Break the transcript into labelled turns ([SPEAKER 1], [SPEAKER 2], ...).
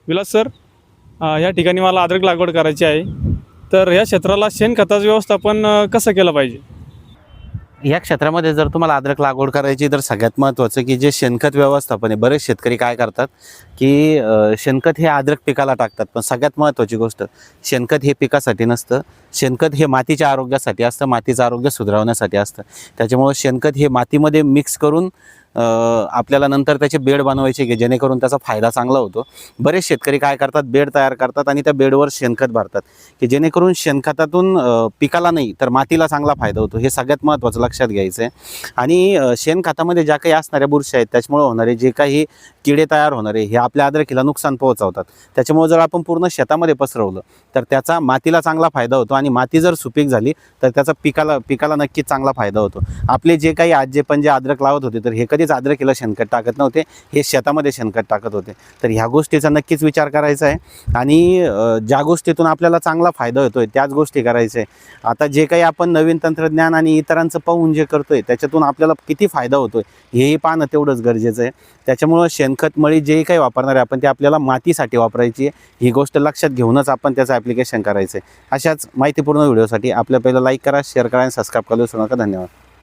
[SPEAKER 1] Vilas sir, या ठिकाणी मला अद्रक लागवड करायची आहे, तर या क्षेत्राला शेणखताचं व्यवस्थापन कसं केलं पाहिजे?
[SPEAKER 2] या क्षेत्रामध्ये जर तुम्हाला अद्रक लागवड करायची तर सगळ्यात महत्त्वाचं की जे शेणखत व्यवस्थापन आहे. बरेच शेतकरी काय करतात की शेणखत हे अद्रक पिकाला टाकतात, पण सगळ्यात महत्त्वाची गोष्ट शेणखत हे पिकासाठी नसतं. शेणखत हे मातीच्या आरोग्यासाठी असतं, मातीचं आरोग्य सुधारवण्यासाठी असतं. त्याच्यामुळे शेणखत हे मातीमध्ये मिक्स करून आपल्याला नंतर त्याचे बेड बनवायचे की जेणेकरून त्याचा फायदा चांगला होतो. बरेच शेतकरी काय करतात, बेड तयार करतात आणि त्या बेडवर शेणखत भरतात की जेणेकरून शेणखतातून पिकाला नाही तर मातीला चांगला फायदा होतो. हे सगळ्यात महत्त्वाचं लक्षात घ्यायचं आहे. आणि शेणखतामध्ये ज्या काही असणाऱ्या बुरशी आहेत त्याच्यामुळे होणारे जे काही किडे तयार होणारे हे आपल्या अद्रकीला नुकसान पोहोचवतात. त्याच्यामुळे जर आपण पूर्ण शेतामध्ये पसरवलं तर त्याचा मातीला चांगला फायदा होतो आणि माती जर सुपीक झाली तर त्याचा पिकाला नक्कीच चांगला फायदा होतो. आपले जे काही आजी पण जे अद्रक लावत होते तर हे कधीच अद्रकीला शेणखत टाकत नव्हते, हे शेतामध्ये शेणखत टाकत होते. तर ह्या गोष्टीचा नक्कीच विचार करायचा आहे आणि ज्या गोष्टीतून आपल्याला चांगला फायदा होतोय त्याच गोष्टी करायच्या आहे. आता जे काही आपण नवीन तंत्रज्ञान आणि इतरांचं पाहून जे करतोय त्याच्यातून आपल्याला किती फायदा होतोय हेही पाहणं तेवढंच गरजेचं आहे. त्याच्यामुळं शेणखत मळी जे काही वापरणार आहे आपण ते आपल्याला मातीसाठी वापरायची आहे, ही गोष्ट लक्षात घेऊनच आपण त्याचं ॲप्लिकेशन करायचं आहे. अशाच माहितीपूर्ण व्हिडिओसाठी आपल्या पहिलं लाईक करा, शेअर करा आणि सबस्क्राईब करायला विसरू नका. धन्यवाद.